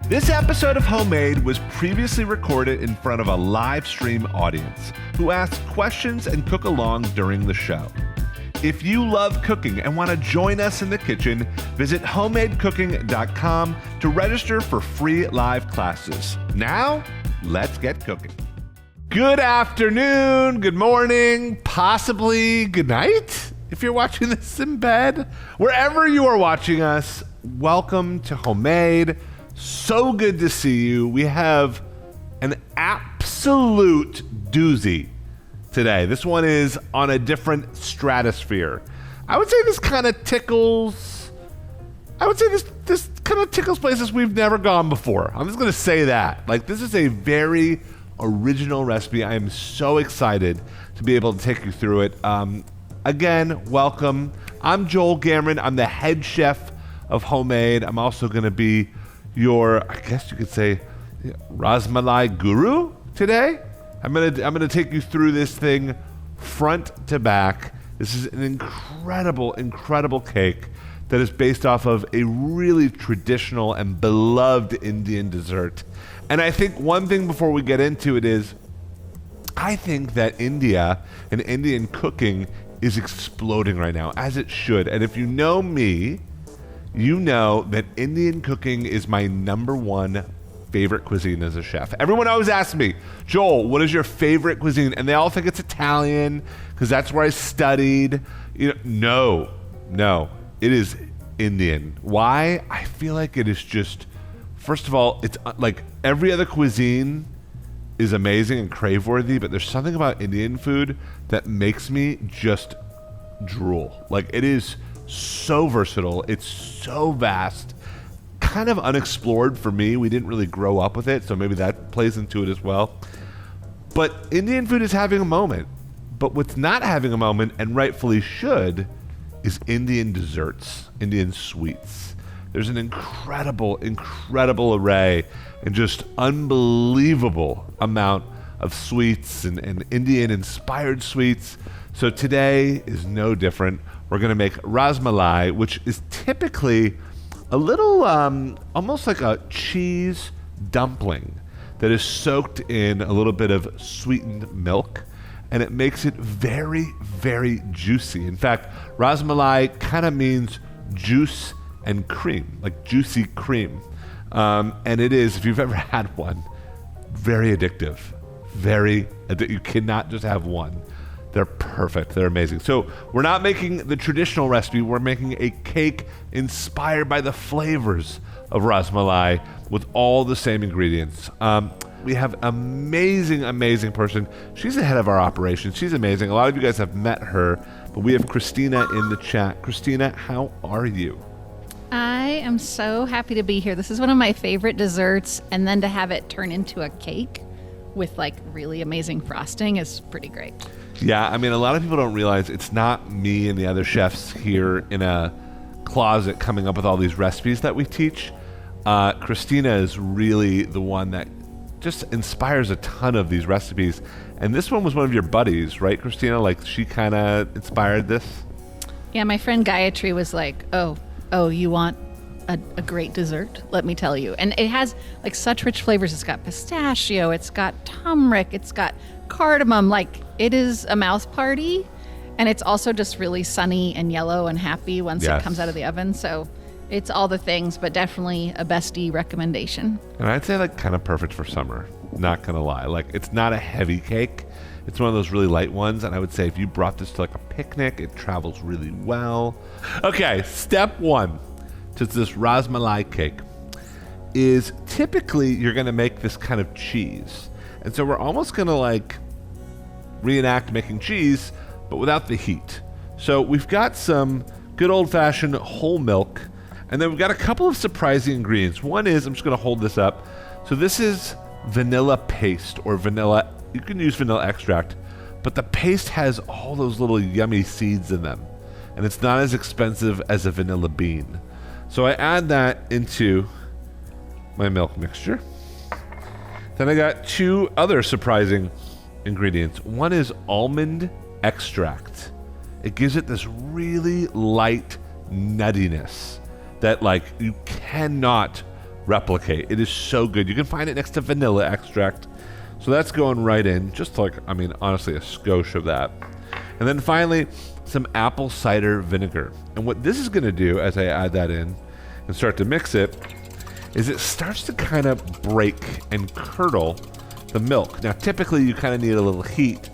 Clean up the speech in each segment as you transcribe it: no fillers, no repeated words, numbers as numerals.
This episode of Homemade was previously recorded in front of a live stream audience who asked questions and cook along during the show. If you love cooking and want to join us in the kitchen, visit homemadecooking.com to register for free live classes. Now, let's get cooking. Good afternoon, good morning, possibly good night if you're watching this in bed. Wherever you are watching us, welcome to Homemade. So good to see you. We have an absolute doozy today. This one is on a different stratosphere. I would say this kind of tickles places we've never gone before. I'm just going to say that. Like, this is a very original recipe. I am so excited to be able to take you through it. Again, welcome. I'm Joel Gamoran. I'm the head chef of Homemade. I'm also going to be your, I guess you could say, Rasmalai guru today. I'm gonna take you through this thing front to back. This is an incredible cake that is based off of a really traditional and beloved Indian dessert. And I think one thing before we get into it is, I think that India and Indian cooking is exploding right now, as it should. And if you know me, you know that Indian cooking is my number one favorite cuisine as a chef. Everyone always asks me, Joel, what is your favorite cuisine? And they all think it's Italian because that's where I studied. No, it is Indian. Why? I feel like it is just, first of all, it's like every other cuisine is amazing and crave-worthy, but there's something about Indian food that makes me just drool. Like, it is so versatile. It's so vast. Kind of unexplored for me. We didn't really grow up with it, so maybe that plays into it as well. But Indian food is having a moment. But what's not having a moment, and rightfully should, is Indian desserts, Indian sweets. There's an incredible array and just unbelievable amount of sweets and Indian-inspired sweets. So today is no different. We're going to make rasmalai, which is typically a little, almost like a cheese dumpling that is soaked in a little bit of sweetened milk, and it makes it very, very juicy. In fact, rasmalai kind of means juice and cream, like juicy cream. And it is, if you've ever had one, very addictive. You cannot just have one. They're perfect. They're amazing. So we're not making the traditional recipe. We're making a cake inspired by the flavors of rasmalai with all the same ingredients. We have amazing person. She's the head of our operations. She's amazing. A lot of you guys have met her, but we have Christina in the chat. Christina, how are you? I am so happy to be here. This is one of my favorite desserts, and then to have it turn into a cake with like really amazing frosting is pretty great. Yeah, I mean, a lot of people don't realize it's not me and the other chefs here in a closet coming up with all these recipes that we teach. Christina is really the one that just inspires a ton of these recipes. And this one was one of your buddies, right, Christina? Like, she kind of inspired this? Yeah, my friend Gayatri was like, oh, you want a great dessert? Let me tell you. And it has like such rich flavors. It's got pistachio, it's got turmeric, it's got cardamom. Like, it is a mouth party, and it's also just really sunny and yellow and happy once it comes out of the oven. So it's all the things, but definitely a bestie recommendation. And I'd say like kind of perfect for summer, not gonna lie. Like, it's not a heavy cake. It's one of those really light ones, and I would say if you brought this to like a picnic, it travels really well. Okay, step one to this rasmalai cake is typically you're gonna make this kind of cheese. And so we're almost gonna like reenact making cheese, but without the heat. So we've got some good old-fashioned whole milk, and then we've got a couple of surprising ingredients. One is, I'm just gonna hold this up. So this is vanilla paste, or vanilla, you can use vanilla extract, but the paste has all those little yummy seeds in them, and it's not as expensive as a vanilla bean. So I add that into my milk mixture. Then I got two other surprising ingredients. One is almond extract. It gives it this really light nuttiness that like you cannot replicate. It is so good. You can find it next to vanilla extract. So that's going right in, just like, I mean, honestly, a skosh of that. And then finally, some apple cider vinegar. And what this is going to do as I add that in and start to mix it is it starts to kind of break and curdle the milk. Now, typically, you kind of need a little heat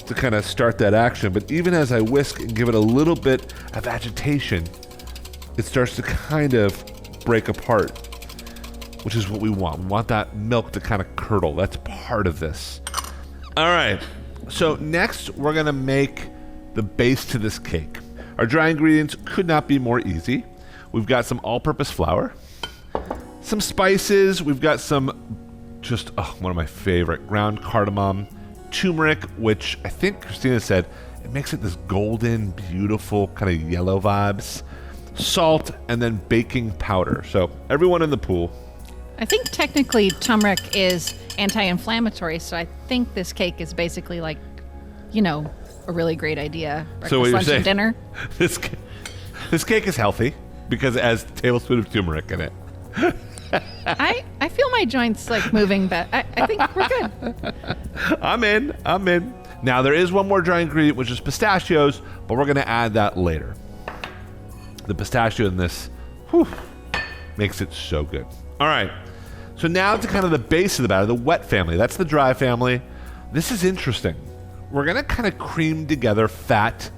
to kind of start that action, but even as I whisk and give it a little bit of agitation, it starts to kind of break apart, which is what we want. We want that milk to kind of curdle. That's part of this. All right, so next we're gonna make the base to this cake. Our dry ingredients could not be more easy. We've got some all-purpose flour, some spices. We've got some just one of my favorite, ground cardamom, turmeric, which I think Christina said it makes it this golden, beautiful kind of yellow vibes, salt, and then baking powder. So everyone in the pool. I think technically turmeric is anti-inflammatory, so I think this cake is basically like, a really great idea. Breakfast, so what you're lunch, saying, and dinner. This cake is healthy because it has a tablespoon of turmeric in it. I feel my joints like moving, but I think we're good. I'm in. Now there is one more dry ingredient, which is pistachios, but we're going to add that later. The pistachio in this makes it so good. All right, so now to kind of the base of the batter, the wet family. That's the dry family. This is interesting. We're going to kind of cream together fat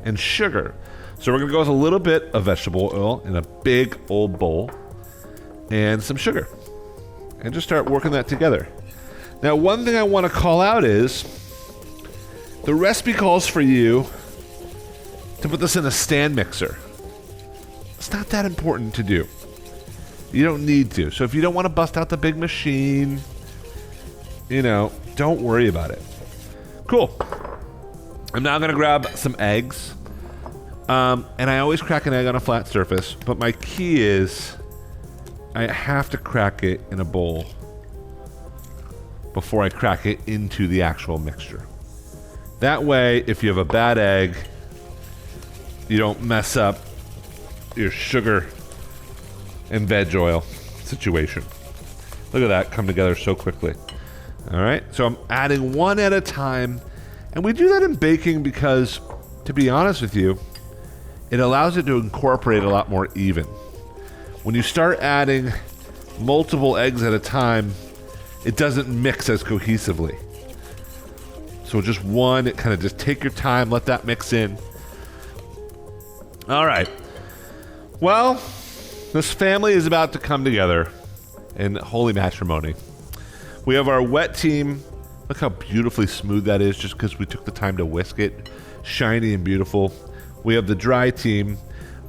and sugar. So we're going to go with a little bit of vegetable oil in a big old bowl and some sugar, and just start working that together. Now, one thing I want to call out is the recipe calls for you to put this in a stand mixer. It's not that important to do. You don't need to. So if you don't want to bust out the big machine, don't worry about it. Cool. I'm now going to grab some eggs. And I always crack an egg on a flat surface, but my key is I have to crack it in a bowl before I crack it into the actual mixture. That way, if you have a bad egg, you don't mess up your sugar and veg oil situation. Look at that come together so quickly. All right, so I'm adding one at a time, and we do that in baking because, to be honest with you, it allows it to incorporate a lot more even. When you start adding multiple eggs at a time, it doesn't mix as cohesively. So just one, it kind of just take your time, let that mix in. All right. Well, this family is about to come together in holy matrimony. We have our wet team. Look how beautifully smooth that is just because we took the time to whisk it. Shiny and beautiful. We have the dry team.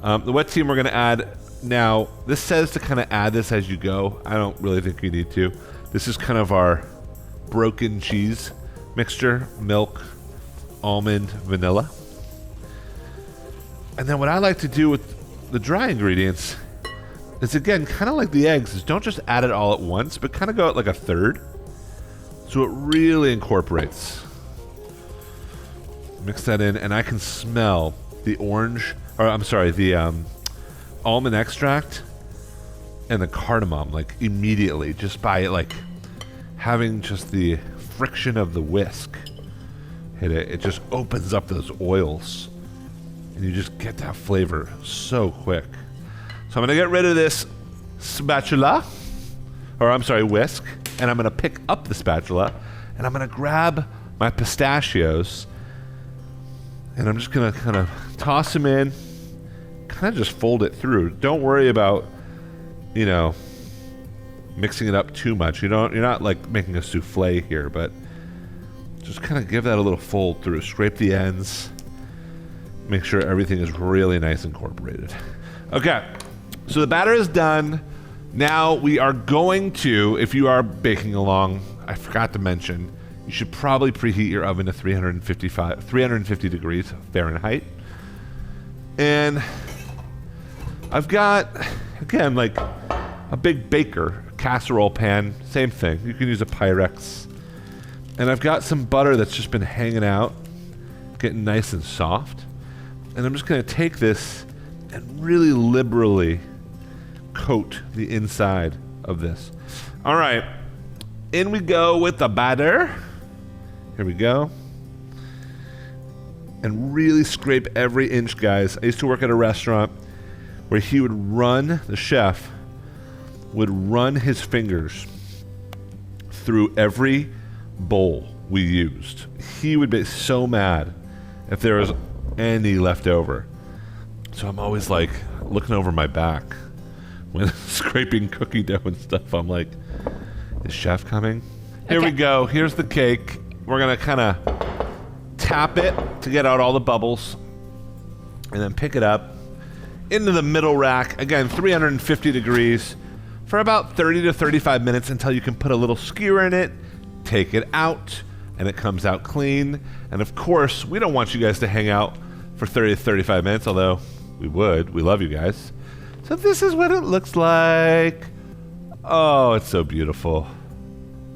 The wet team we're going to add now. This says to kind of add this as you go. I don't really think you need to. This is kind of our broken cheese mixture. Milk, almond, vanilla. And then what I like to do with the dry ingredients is, again, kind of like the eggs, is don't just add it all at once, but kind of go at like a third. So it really incorporates. Mix that in, and I can smell the almond extract and the cardamom like immediately, just by like having just the friction of the whisk hit it. It just opens up those oils, and you just get that flavor so quick. So I'm gonna get rid of this whisk, and I'm gonna pick up the spatula, and I'm gonna grab my pistachios, and I'm just gonna kind of toss them in, kind of just fold it through. Don't worry about, mixing it up too much. You're not like making a souffle here, but just kind of give that a little fold through. Scrape the ends. Make sure everything is really nice incorporated. Okay, so the batter is done. Now we are going to, if you are baking along, I forgot to mention, you should probably preheat your oven to 350 degrees Fahrenheit. And I've got, again, like a big baker casserole pan, same thing. You can use a Pyrex. And I've got some butter that's just been hanging out, getting nice and soft. And I'm just going to take this and really liberally coat the inside of this. All right, in we go with the batter. Here we go. And really scrape every inch, guys. I used to work at a restaurant where he would run, the chef would run his fingers through every bowl we used. He would be so mad if there was any left over. So I'm always like looking over my back when scraping cookie dough and stuff. I'm like, is chef coming? Here we go. Here's the cake. We're gonna kind of tap it to get out all the bubbles and then pick it up into the middle rack. Again, 350 degrees for about 30 to 35 minutes until you can put a little skewer in it, take it out, and it comes out clean. And of course, we don't want you guys to hang out for 30 to 35 minutes, although we would. We love you guys. So this is what it looks like. Oh, it's so beautiful.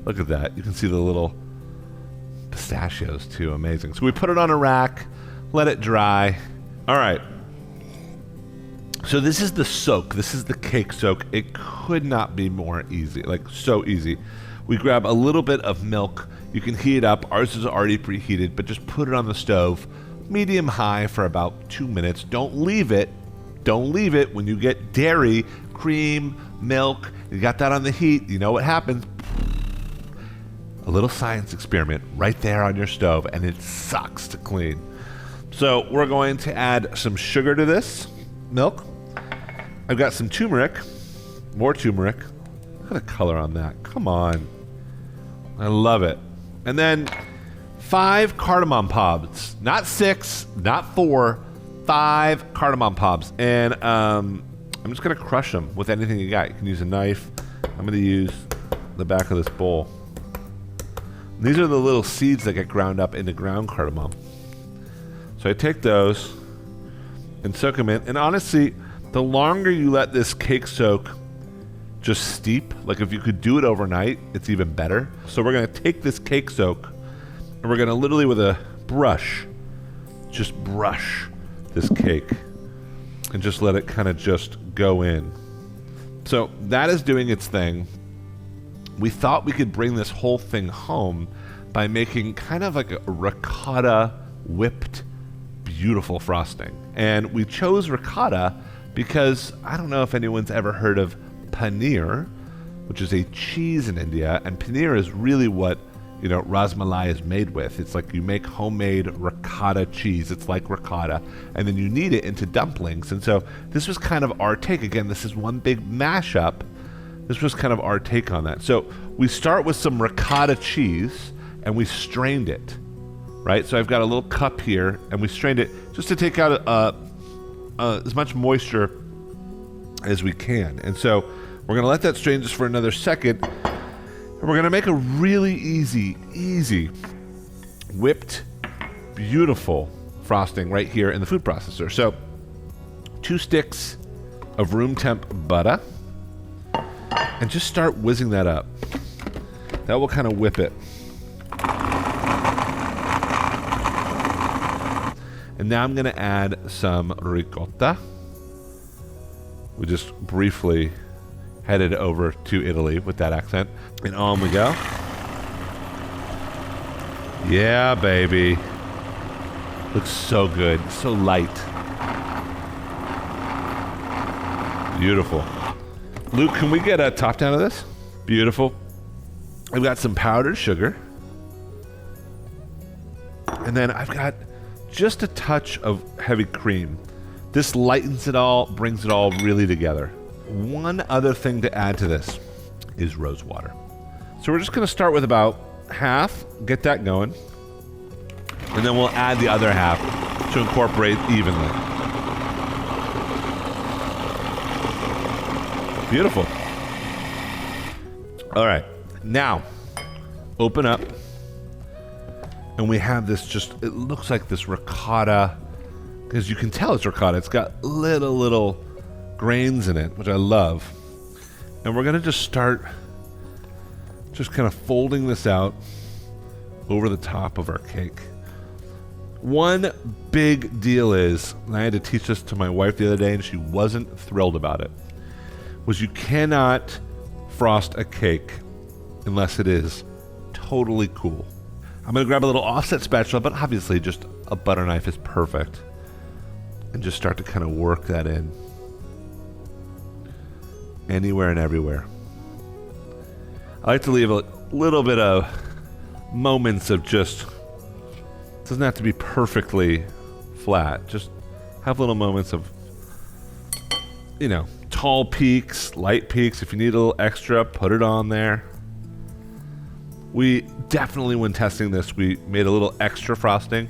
Look at that. You can see the little pistachios too. Amazing. So we put it on a rack, let it dry. All right. So this is the soak. This is the cake soak. It could not be more easy, like so easy. We grab a little bit of milk. You can heat it up. Ours is already preheated, but just put it on the stove, medium high for about 2 minutes. Don't leave it. Don't leave it. When you get dairy, cream, milk, you got that on the heat, you know what happens. A little science experiment right there on your stove, and it sucks to clean. So we're going to add some sugar to this milk. I've got some turmeric, more turmeric. Look at the color on that. Come on. I love it. And then 5 cardamom pods. Not 6, not 4, 5 cardamom pods. And I'm just going to crush them with anything you got. You can use a knife. I'm going to use the back of this bowl. These are the little seeds that get ground up into ground cardamom. So I take those and soak them in. And honestly, the longer you let this cake soak just steep, like if you could do it overnight, it's even better. So we're going to take this cake soak and we're going to literally with a brush, just brush this cake and just let it kind of just go in. So that is doing its thing. We thought we could bring this whole thing home by making kind of like a ricotta whipped beautiful frosting. And we chose ricotta because I don't know if anyone's ever heard of paneer, which is a cheese in India, and paneer is really what, you know, rasmalai is made with. It's like you make homemade ricotta cheese. It's like ricotta, and then you knead it into dumplings. And so this was kind of our take. Again, this is one big mashup. This was kind of our take on that. So we start with some ricotta cheese, and we strained it, right? So I've got a little cup here, and we strained it just to take out as much moisture as we can. And so we're going to let that strain just for another second, and we're going to make a really easy whipped, beautiful frosting right here in the food processor. So 2 sticks of room temp butter, and just start whizzing that up. That will kind of whip it. And now I'm going to add some ricotta. We just briefly headed over to Italy with that accent. And on we go. Yeah, baby. Looks so good. So light. Beautiful. Luke, can we get a top down of this? Beautiful. I've got some powdered sugar. And then I've got just a touch of heavy cream. This lightens it all, brings it all really together. One other thing to add to this is rose water. So we're just going to start with about half, get that going. And then we'll add the other half to incorporate evenly. Beautiful. All right, now open up, and we have this it looks like this ricotta, because you can tell it's ricotta. It's got little grains in it, which I love. And we're gonna just start just kind of folding this out over the top of our cake. One big deal is, and I had to teach this to my wife the other day, and she wasn't thrilled about it, was you cannot frost a cake unless it is totally cool. I'm going to grab a little offset spatula, but obviously just a butter knife is perfect. And just start to kind of work that in. Anywhere and everywhere. I like to leave a little bit of moments of just, it doesn't have to be perfectly flat, just have little moments of, you know, tall peaks, light peaks. If you need a little extra, put it on there. We definitely, when testing this, we made a little extra frosting.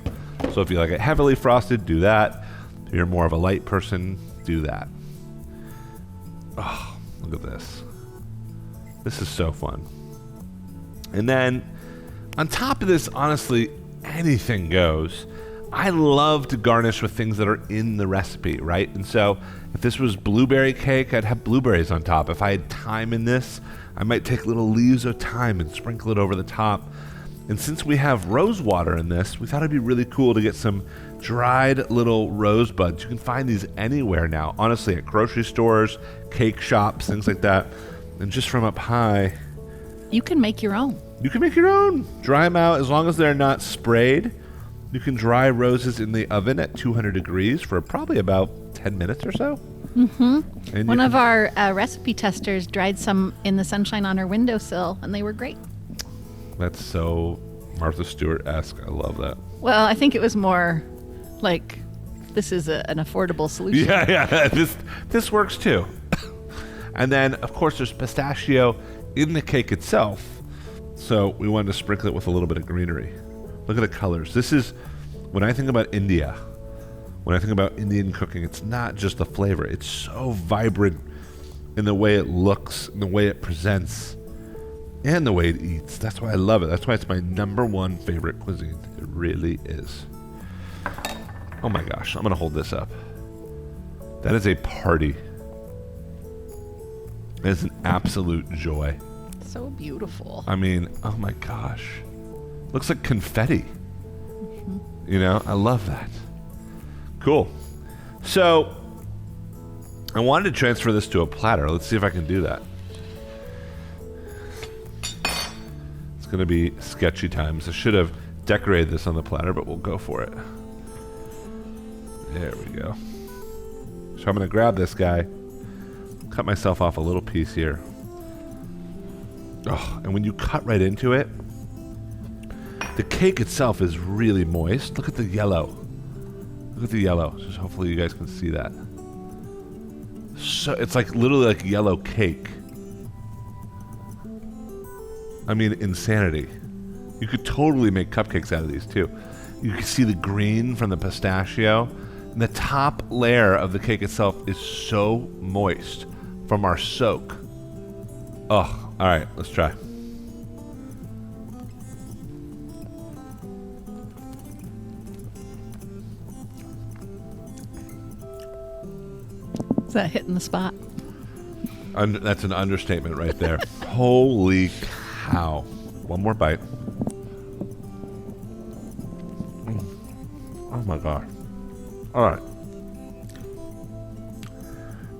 So if you like it heavily frosted, do that. If you're more of a light person, do that. Oh, look at this. This is so fun. And then on top of this, honestly, anything goes. I love to garnish with things that are in the recipe, right? And so if this was blueberry cake, I'd have blueberries on top. If I had thyme in this, I might take little leaves of thyme and sprinkle it over the top. And since we have rose water in this, we thought it'd be really cool to get some dried little rosebuds. You can find these anywhere now, honestly, at grocery stores, cake shops, things like that. And just from up high, You can make your own. you can make your own. Dry them out as long as they're not sprayed. You can dry roses in the oven at 200 degrees for probably about 10 minutes or so. And One of our recipe testers dried some in the sunshine on her windowsill, and they were great. That's so Martha Stewart-esque. I love that. Well, I think it was more like this is an affordable solution. Yeah. This works too. And then, of course, there's pistachio in the cake itself. So we wanted to sprinkle it with a little bit of greenery. Look at the colors. This is, when I think about India, when I think about Indian cooking, it's not just the flavor. It's so vibrant in the way it looks, in the way it presents, and the way it eats. That's why I love it. That's why it's my #1 favorite cuisine. It really is. Oh my gosh, I'm going to hold this up. That is a party. It is an absolute joy. So beautiful. I mean, oh my gosh. Looks like confetti. You know, I love that. Cool. So, I wanted to transfer this to a platter. Let's see if I can do that. It's going to be sketchy times. I should have decorated this on the platter, but we'll go for it. There we go. So I'm going to grab this guy, cut myself off a little piece here. Oh, and when you cut right into it, the cake itself is really moist. Look at the yellow. Look at the yellow. Just hopefully you guys can see that. So it's like literally like yellow cake. I mean, insanity. You could totally make cupcakes out of these too. You can see the green from the pistachio. And the top layer of the cake itself is so moist from our soak. Oh, all right, let's try. Is that hitting the spot? That's an understatement right there. Holy cow. One more bite. Oh my God. All right.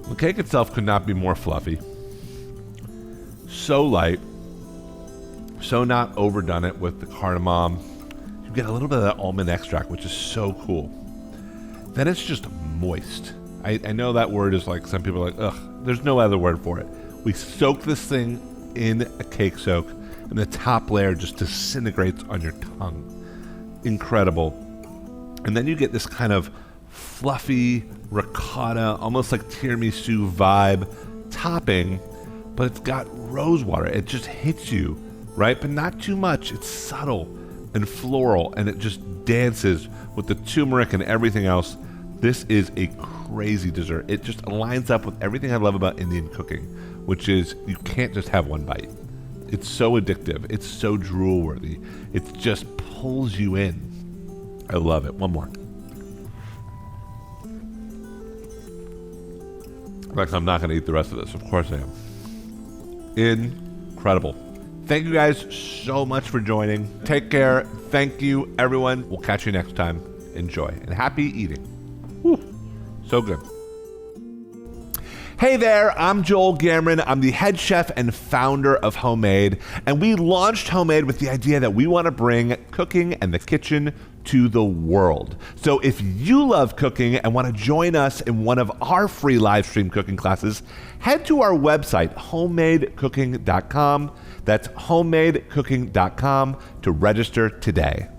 The cake itself could not be more fluffy. So light. So not overdone it with the cardamom. You get a little bit of that almond extract, which is so cool. Then it's just moist. I know that word is like, some people are like, ugh, there's no other word for it. We soak this thing in a cake soak, and the top layer just disintegrates on your tongue. Incredible. And then you get this kind of fluffy ricotta, almost like tiramisu vibe topping, but it's got rose water. It just hits you, right? But not too much. It's subtle and floral, and it just dances with the turmeric and everything else. This is a crazy dessert. It just lines up with everything I love about Indian cooking, which is you can't just have one bite. It's so addictive. It's so drool-worthy. It just pulls you in. I love it. One more. In fact, I'm not going to eat the rest of this. Of course I am. Incredible. Thank you guys so much for joining. Take care. Thank you, everyone. We'll catch you next time. Enjoy. And happy eating. Whew. So good. Hey there, I'm Joel Gamoran. I'm the head chef and founder of Homemade, and we launched Homemade with the idea that we want to bring cooking and the kitchen to the world. So if you love cooking and want to join us in one of our free live stream cooking classes, head to our website, homemadecooking.com. That's homemadecooking.com to register today.